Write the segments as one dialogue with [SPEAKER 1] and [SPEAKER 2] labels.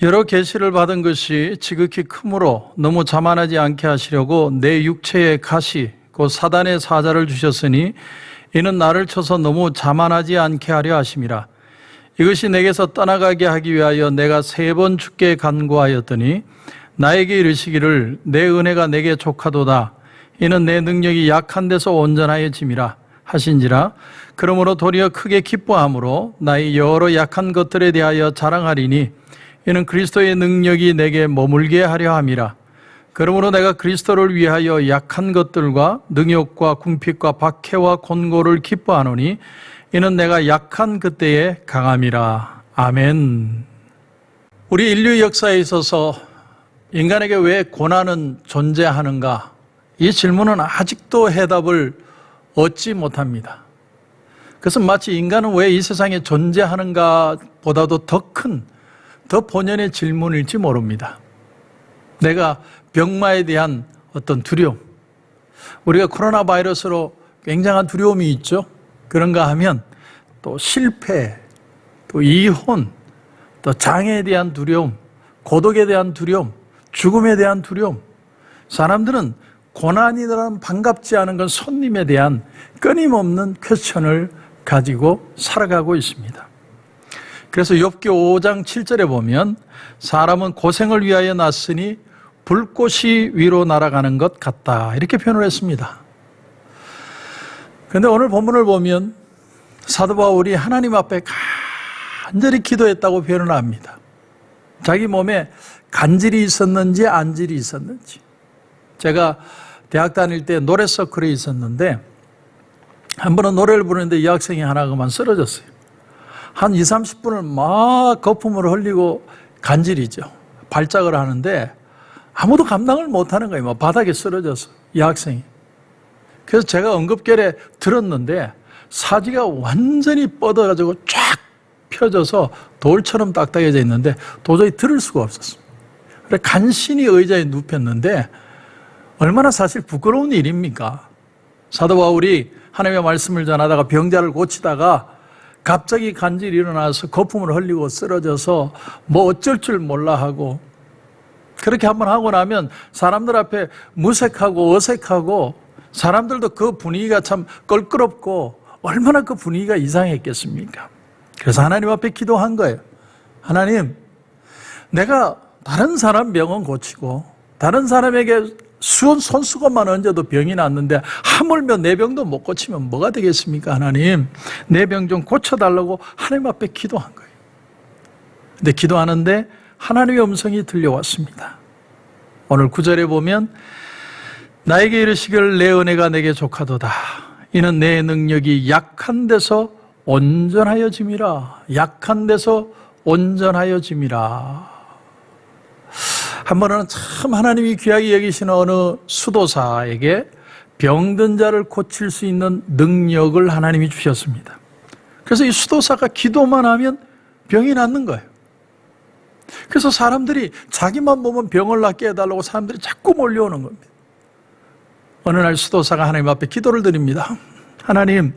[SPEAKER 1] 여러 계시를 받은 것이 지극히 크므로 너무 자만하지 않게 하시려고 내 육체의 가시 곧 사단의 사자를 주셨으니 이는 나를 쳐서 너무 자만하지 않게 하려 하심이라. 이것이 내게서 떠나가게 하기 위하여 내가 3번 주께 간구하였더니 나에게 이르시기를 내 은혜가 내게 족하도다. 이는 내 능력이 약한 데서 온전하여짐이라 하신지라. 그러므로 도리어 크게 기뻐함으로 나의 여러 약한 것들에 대하여 자랑하리니 이는 그리스도의 능력이 내게 머물게 하려 함이라. 그러므로 내가 그리스도를 위하여 약한 것들과 능욕과 궁핍과 박해와 곤고를 기뻐하노니 이는 내가 약한 그때에 강함이라. 아멘. 우리 인류 역사에 있어서 인간에게 왜 고난은 존재하는가? 이 질문은 아직도 해답을 얻지 못합니다. 그래서 마치 인간은 왜 이 세상에 존재하는가 보다도 더 본연의 질문일지 모릅니다. 내가 병마에 대한 어떤 두려움, 우리가 코로나 바이러스로 굉장한 두려움이 있죠. 그런가 하면 또 실패, 또 이혼, 또 장애에 대한 두려움, 고독에 대한 두려움, 죽음에 대한 두려움. 사람들은 고난이란 반갑지 않은 건 손님에 대한 끊임없는 퀘스천을 가지고 살아가고 있습니다. 그래서 욥기 5장 7절에 보면 사람은 고생을 위하여 났으니 불꽃이 위로 날아가는 것 같다, 이렇게 표현을 했습니다. 그런데 오늘 본문을 보면 사도 바울이 하나님 앞에 간절히 기도했다고 표현을 합니다. 자기 몸에 간질이 있었는지 안질이 있었는지. 제가 대학 다닐 때 노래 서클에 있었는데 한 번은 노래를 부르는데 여학생이 하나 그만 쓰러졌어요. 한 20-30분을 막 거품을 흘리고 간질이죠. 발작을 하는데 아무도 감당을 못하는 거예요. 막 바닥에 쓰러져서 여학생이. 그래서 제가 응급결에 들었는데 사지가 완전히 뻗어가지고 쫙 펴져서 돌처럼 딱딱해져 있는데 도저히 들을 수가 없었어요. 그래서 간신히 의자에 눕혔는데 얼마나 사실 부끄러운 일입니까? 사도 바울이 하나님의 말씀을 전하다가 병자를 고치다가 갑자기 간질이 일어나서 거품을 흘리고 쓰러져서 뭐 어쩔 줄 몰라 하고, 그렇게 한번 하고 나면 사람들 앞에 무색하고 어색하고 사람들도 그 분위기가 참 껄끄럽고 얼마나 그 분위기가 이상했겠습니까? 그래서 하나님 앞에 기도한 거예요. 하나님, 내가 다른 사람 병은 고치고 다른 사람에게 손수건만 얹어도 병이 낫는데 하물며 내 병도 못 고치면 뭐가 되겠습니까? 하나님, 내 병 좀 고쳐달라고 하나님 앞에 기도한 거예요. 근데 기도하는데 하나님의 음성이 들려왔습니다. 오늘 9절에 보면 나에게 이르시기를 내 은혜가 내게 족하도다. 이는 내 능력이 약한 데서 온전하여짐이라. 약한 데서 온전하여짐이라. 한 번은 참 하나님이 귀하게 여기시는 어느 수도사에게 병든 자를 고칠 수 있는 능력을 하나님이 주셨습니다. 그래서 이 수도사가 기도만 하면 병이 낫는 거예요. 그래서 사람들이 자기만 보면 병을 낫게 해달라고 사람들이 자꾸 몰려오는 겁니다. 어느 날 수도사가 하나님 앞에 기도를 드립니다. 하나님,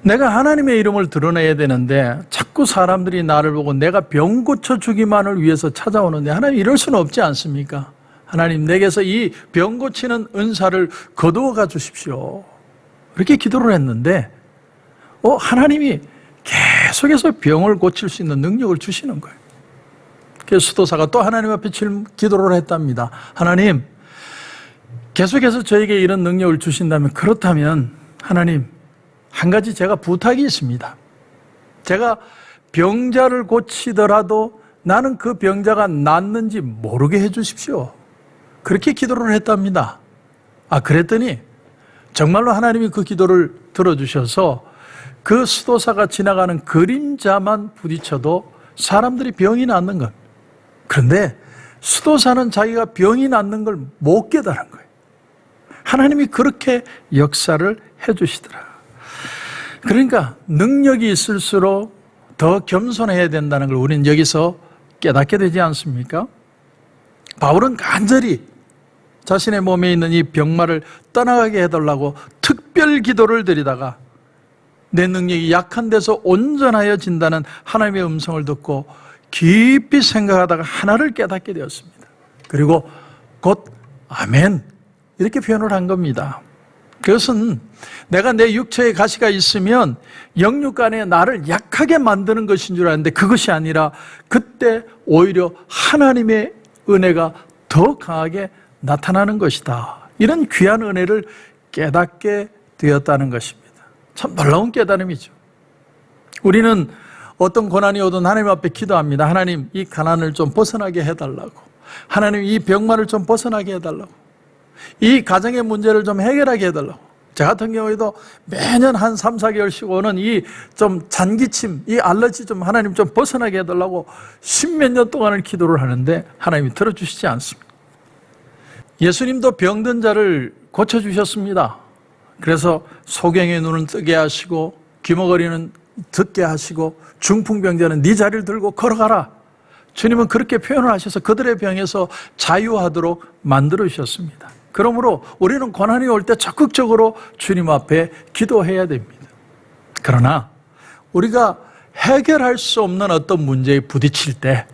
[SPEAKER 1] 내가 하나님의 이름을 드러내야 되는데 자꾸 사람들이 나를 보고 내가 병 고쳐주기만을 위해서 찾아오는데 하나님, 이럴 수는 없지 않습니까? 하나님, 내게서 이 병 고치는 은사를 거두어가 주십시오. 이렇게 기도를 했는데 하나님이 계속해서 병을 고칠 수 있는 능력을 주시는 거예요. 그래서 수도사가 또 하나님 앞에 기도를 했답니다. 하나님, 계속해서 저에게 이런 능력을 주신다면, 그렇다면 하나님, 한 가지 제가 부탁이 있습니다. 제가 병자를 고치더라도 나는 그 병자가 낫는지 모르게 해 주십시오. 그렇게 기도를 했답니다. 그랬더니 정말로 하나님이 그 기도를 들어주셔서 그 수도사가 지나가는 그림자만 부딪혀도 사람들이 병이 낫는 것. 그런데 수도사는 자기가 병이 낫는 걸 못 깨달은 거예요. 하나님이 그렇게 역사를 해 주시더라. 그러니까 능력이 있을수록 더 겸손해야 된다는 걸 우리는 여기서 깨닫게 되지 않습니까? 바울은 간절히 자신의 몸에 있는 이 병마를 떠나가게 해달라고 특별 기도를 드리다가 내 능력이 약한 데서 온전하여진다는 하나님의 음성을 듣고 깊이 생각하다가 하나를 깨닫게 되었습니다. 그리고 곧 아멘 이렇게 표현을 한 겁니다. 그것은 내가 내 육체에 가시가 있으면 영육 안에 나를 약하게 만드는 것인 줄 알았는데 그것이 아니라 그때 오히려 하나님의 은혜가 더 강하게 나타나는 것이다. 이런 귀한 은혜를 깨닫게 되었다는 것입니다. 참 놀라운 깨달음이죠. 우리는 어떤 고난이 오든 하나님 앞에 기도합니다. 하나님, 이 가난을 좀 벗어나게 해달라고. 하나님, 이 병만을 좀 벗어나게 해달라고. 이 가정의 문제를 좀 해결하게 해달라고. 저 같은 경우에도 매년 한 3, 4개월씩 오는 이 좀 잔기침, 이 알러지 좀 하나님 좀 벗어나게 해달라고 10몇 년 동안을 기도를 하는데 하나님이 들어주시지 않습니다. 예수님도 병든 자를 고쳐주셨습니다. 그래서 소경의 눈은 뜨게 하시고 귀머거리는 듣게 하시고 중풍병자는 네 자리를 들고 걸어가라. 주님은 그렇게 표현을 하셔서 그들의 병에서 자유하도록 만들어 주셨습니다. 그러므로 우리는 고난이 올 때 적극적으로 주님 앞에 기도해야 됩니다. 그러나 우리가 해결할 수 없는 어떤 문제에 부딪힐 때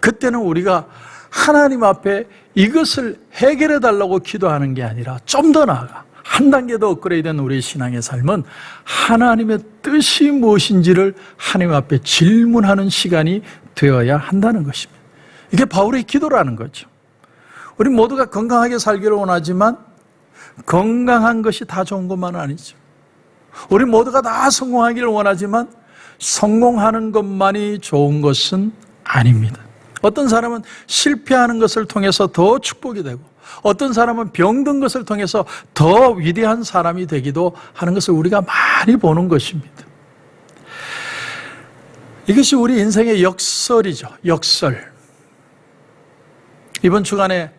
[SPEAKER 1] 그때는 우리가 하나님 앞에 이것을 해결해 달라고 기도하는 게 아니라 좀 더 나아가 한 단계 더 업그레이드된 우리의 신앙의 삶은 하나님의 뜻이 무엇인지를 하나님 앞에 질문하는 시간이 되어야 한다는 것입니다. 이게 바울의 기도라는 거죠. 우리 모두가 건강하게 살기를 원하지만 건강한 것이 다 좋은 것만은 아니죠. 우리 모두가 다 성공하기를 원하지만 성공하는 것만이 좋은 것은 아닙니다. 어떤 사람은 실패하는 것을 통해서 더 축복이 되고 어떤 사람은 병든 것을 통해서 더 위대한 사람이 되기도 하는 것을 우리가 많이 보는 것입니다. 이것이 우리 인생의 역설이죠. 역설. 이번 주간에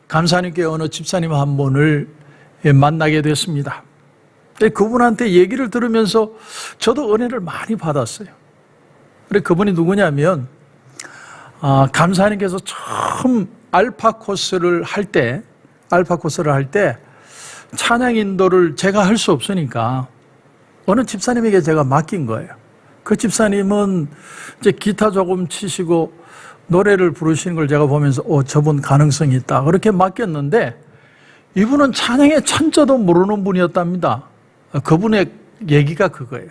[SPEAKER 1] 감사님께 어느 집사님 한 분을 만나게 됐습니다. 그분한테 얘기를 들으면서 저도 은혜를 많이 받았어요. 그분이 누구냐면 감사님께서 처음 알파 코스를 할 때 찬양 인도를 제가 할 수 없으니까 어느 집사님에게 제가 맡긴 거예요. 그 집사님은 이제 기타 조금 치시고 노래를 부르시는 걸 제가 보면서 저분 가능성이 있다 그렇게 맡겼는데 이분은 찬양의 찬자도 모르는 분이었답니다. 그분의 얘기가 그거예요.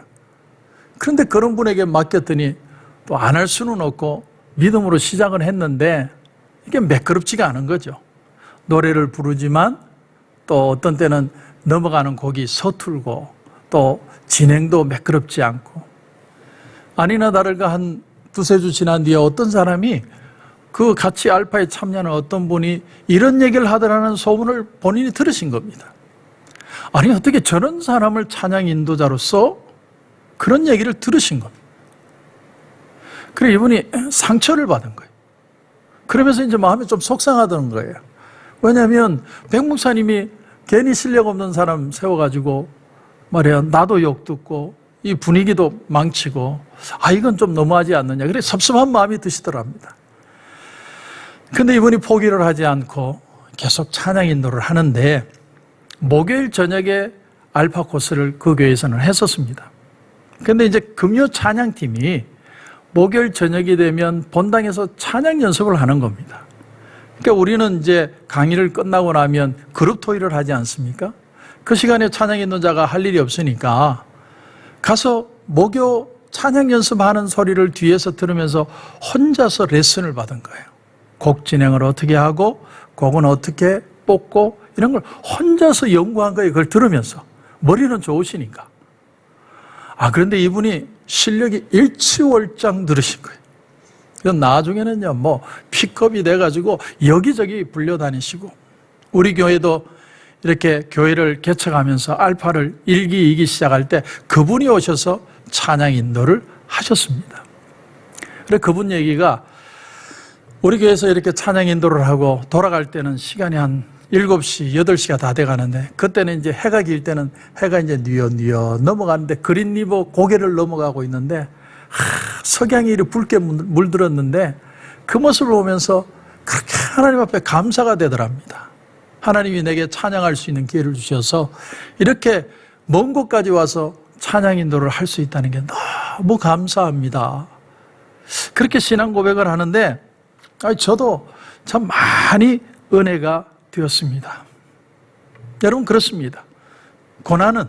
[SPEAKER 1] 그런데 그런 분에게 맡겼더니 또 안 할 수는 없고 믿음으로 시작을 했는데 이게 매끄럽지가 않은 거죠. 노래를 부르지만 또 어떤 때는 넘어가는 곡이 서툴고 또 진행도 매끄럽지 않고 아니나 다를까 한 두세 주 지난 뒤에 어떤 사람이 그 같이 알파에 참여하는 어떤 분이 이런 얘기를 하더라는 소문을 본인이 들으신 겁니다. 아니 어떻게 저런 사람을 찬양 인도자로서 그런 얘기를 들으신 겁니다. 그래 이분이 상처를 받은 거예요. 그러면서 이제 마음이 좀 속상하다는 거예요. 왜냐하면 백 목사님이 괜히 실력 없는 사람 세워가지고 말이야 나도 욕 듣고 이 분위기도 망치고 이건 좀 너무하지 않느냐 그래 섭섭한 마음이 드시더랍니다. 근데 이분이 포기를 하지 않고 계속 찬양 인도를 하는데 목요일 저녁에 알파 코스를 그 교회에서는 했었습니다. 근데 이제 금요 찬양팀이 목요일 저녁이 되면 본당에서 찬양 연습을 하는 겁니다. 그러니까 우리는 이제 강의를 끝나고 나면 그룹 토의를 하지 않습니까? 그 시간에 찬양 인도자가 할 일이 없으니까 가서 목요 찬양 연습하는 소리를 뒤에서 들으면서 혼자서 레슨을 받은 거예요. 곡 진행을 어떻게 하고 곡은 어떻게 뽑고 이런 걸 혼자서 연구한 거예요. 그걸 들으면서. 머리는 좋으시니까. 그런데 이분이 실력이 일치월장 늘으신 거예요. 그래서 나중에는요, 픽업이 돼가지고 여기저기 불려다니시고, 우리 교회도 이렇게 교회를 개척하면서 알파를 1기, 2기 시작할 때 그분이 오셔서 찬양 인도를 하셨습니다. 그래서 그분 얘기가 우리 교회에서 이렇게 찬양 인도를 하고 돌아갈 때는 시간이 한 7시, 8시가 다 돼가는데 그때는 이제 해가 길 때는 해가 이제 뉘어 넘어가는데 그린리버 고개를 넘어가고 있는데 석양이 이렇게 붉게 물들었는데 그 모습을 보면서 그렇게 하나님 앞에 감사가 되더랍니다. 하나님이 내게 찬양할 수 있는 기회를 주셔서 이렇게 먼 곳까지 와서 찬양 인도를 할 수 있다는 게 너무 감사합니다. 그렇게 신앙 고백을 하는데 저도 참 많이 은혜가 되었습니다. 여러분 그렇습니다. 고난은,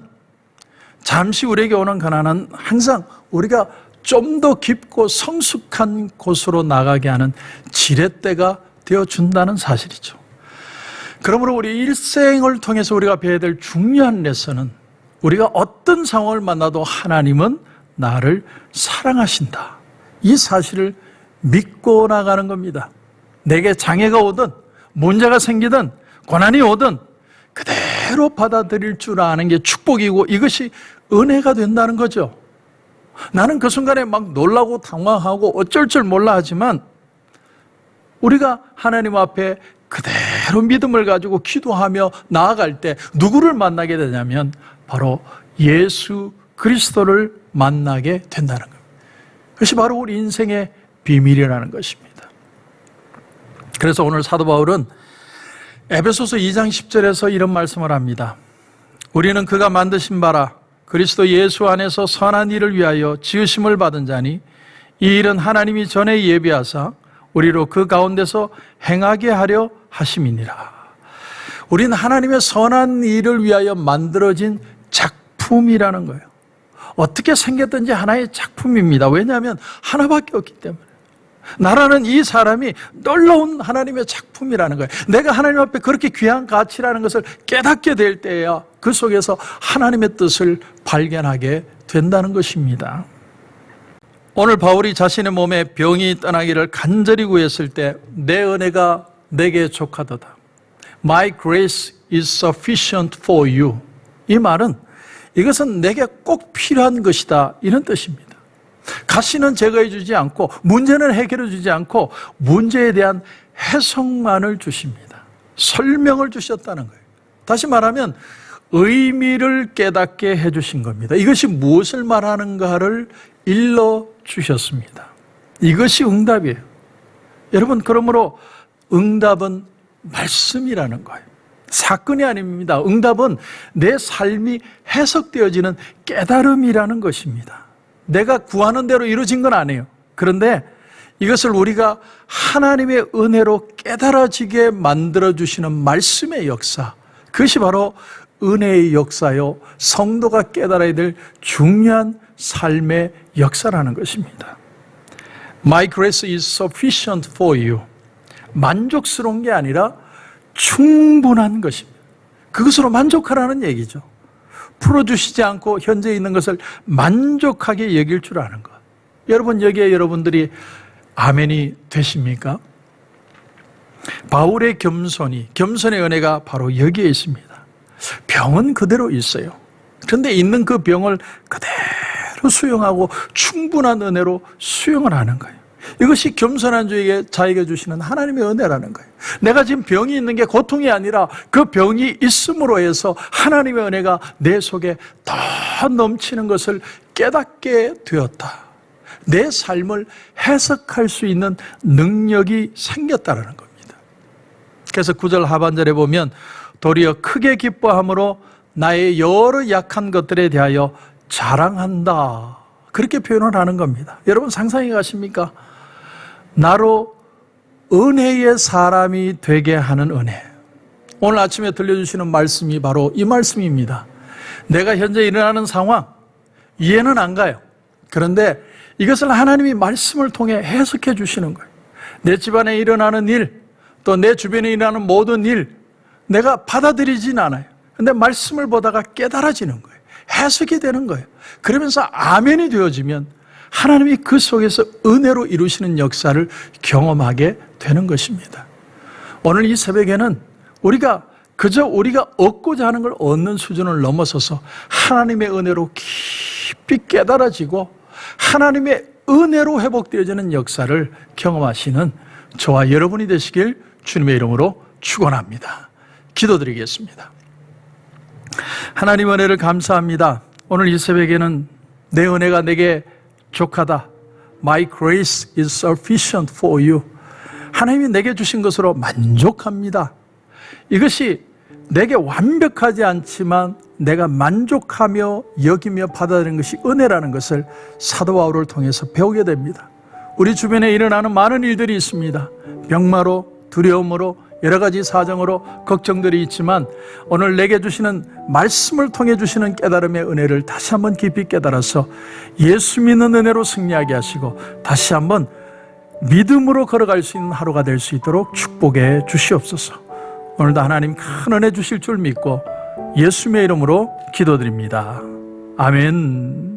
[SPEAKER 1] 잠시 우리에게 오는 고난은 항상 우리가 좀 더 깊고 성숙한 곳으로 나가게 하는 지렛대가 되어준다는 사실이죠. 그러므로 우리 일생을 통해서 우리가 배워야 될 중요한 레슨은, 우리가 어떤 상황을 만나도 하나님은 나를 사랑하신다, 이 사실을 믿고 나가는 겁니다. 내게 장애가 오든 문제가 생기든 고난이 오든 그대로 받아들일 줄 아는 게 축복이고, 이것이 은혜가 된다는 거죠. 나는 그 순간에 막 놀라고 당황하고 어쩔 줄 몰라 하지만, 우리가 하나님 앞에 그대로 믿음을 가지고 기도하며 나아갈 때 누구를 만나게 되냐면 바로 예수 그리스도를 만나게 된다는 겁니다. 그것이 바로 우리 인생의 비밀이라는 것입니다. 그래서 오늘 사도 바울은 에베소서 2장 10절에서 이런 말씀을 합니다. 우리는 그가 만드신 바라 그리스도 예수 안에서 선한 일을 위하여 지으심을 받은 자니, 이 일은 하나님이 전에 예비하사 우리로 그 가운데서 행하게 하려 하심이니라. 우리는 하나님의 선한 일을 위하여 만들어진 작품이라는 거예요. 어떻게 생겼든지 하나의 작품입니다. 왜냐하면 하나밖에 없기 때문에. 나라는 이 사람이 놀라운 하나님의 작품이라는 거예요. 내가 하나님 앞에 그렇게 귀한 가치라는 것을 깨닫게 될 때야 그 속에서 하나님의 뜻을 발견하게 된다는 것입니다. 오늘 바울이 자신의 몸에 병이 떠나기를 간절히 구했을 때 내 은혜가 내게 족하도다. My grace is sufficient for you. 이 말은 이것은 내게 꼭 필요한 것이다, 이런 뜻입니다. 가시는 제거해 주지 않고, 문제는 해결해 주지 않고 문제에 대한 해석만을 주십니다. 설명을 주셨다는 거예요. 다시 말하면 의미를 깨닫게 해 주신 겁니다. 이것이 무엇을 말하는가를 일러 주셨습니다. 이것이 응답이에요. 여러분, 그러므로 응답은 말씀이라는 거예요. 사건이 아닙니다. 응답은 내 삶이 해석되어지는 깨달음이라는 것입니다. 내가 구하는 대로 이루어진 건 아니에요. 그런데 이것을 우리가 하나님의 은혜로 깨달아지게 만들어주시는 말씀의 역사, 그것이 바로 은혜의 역사요, 성도가 깨달아야 될 중요한 삶의 역사라는 것입니다. My grace is sufficient for you. 만족스러운 게 아니라 충분한 것입니다. 그것으로 만족하라는 얘기죠. 풀어주시지 않고 현재 있는 것을 만족하게 여길 줄 아는 것. 여러분, 여기에 여러분들이 아멘이 되십니까? 바울의 겸손의 은혜가 바로 여기에 있습니다. 병은 그대로 있어요. 그런데 있는 그 병을 그대로 수용하고 충분한 은혜로 수용을 하는 거예요. 이것이 겸손한 자에게 주시는 하나님의 은혜라는 거예요. 내가 지금 병이 있는 게 고통이 아니라 그 병이 있음으로 해서 하나님의 은혜가 내 속에 더 넘치는 것을 깨닫게 되었다. 내 삶을 해석할 수 있는 능력이 생겼다는 겁니다. 그래서 9절 하반절에 보면 도리어 크게 기뻐함으로 나의 여러 약한 것들에 대하여 자랑한다, 그렇게 표현을 하는 겁니다. 여러분 상상해 가십니까? 나로 은혜의 사람이 되게 하는 은혜. 오늘 아침에 들려주시는 말씀이 바로 이 말씀입니다. 내가 현재 일어나는 상황 이해는 안 가요. 그런데 이것을 하나님이 말씀을 통해 해석해 주시는 거예요. 내 집안에 일어나는 일, 또 내 주변에 일어나는 모든 일, 내가 받아들이진 않아요. 그런데 말씀을 보다가 깨달아지는 거예요. 해석이 되는 거예요. 그러면서 아멘이 되어지면 하나님이 그 속에서 은혜로 이루시는 역사를 경험하게 되는 것입니다. 오늘 이 새벽에는 우리가 그저 우리가 얻고자 하는 걸 얻는 수준을 넘어서서 하나님의 은혜로 깊이 깨달아지고 하나님의 은혜로 회복되어지는 역사를 경험하시는 저와 여러분이 되시길 주님의 이름으로 축원합니다. 기도드리겠습니다. 하나님 은혜를 감사합니다. 오늘 이 새벽에는 내 은혜가 내게 족하다. My grace is sufficient for you. 하나님이 내게 주신 것으로 만족합니다. 이것이 내게 완벽하지 않지만 내가 만족하며 여기며 받아들이는 것이 은혜라는 것을 사도 바울을 통해서 배우게 됩니다. 우리 주변에 일어나는 많은 일들이 있습니다. 병마로, 두려움으로, 여러 가지 사정으로 걱정들이 있지만 오늘 내게 주시는 말씀을 통해 주시는 깨달음의 은혜를 다시 한번 깊이 깨달아서 예수 믿는 은혜로 승리하게 하시고 다시 한번 믿음으로 걸어갈 수 있는 하루가 될 수 있도록 축복해 주시옵소서. 오늘도 하나님 큰 은혜 주실 줄 믿고 예수님의 이름으로 기도드립니다. 아멘.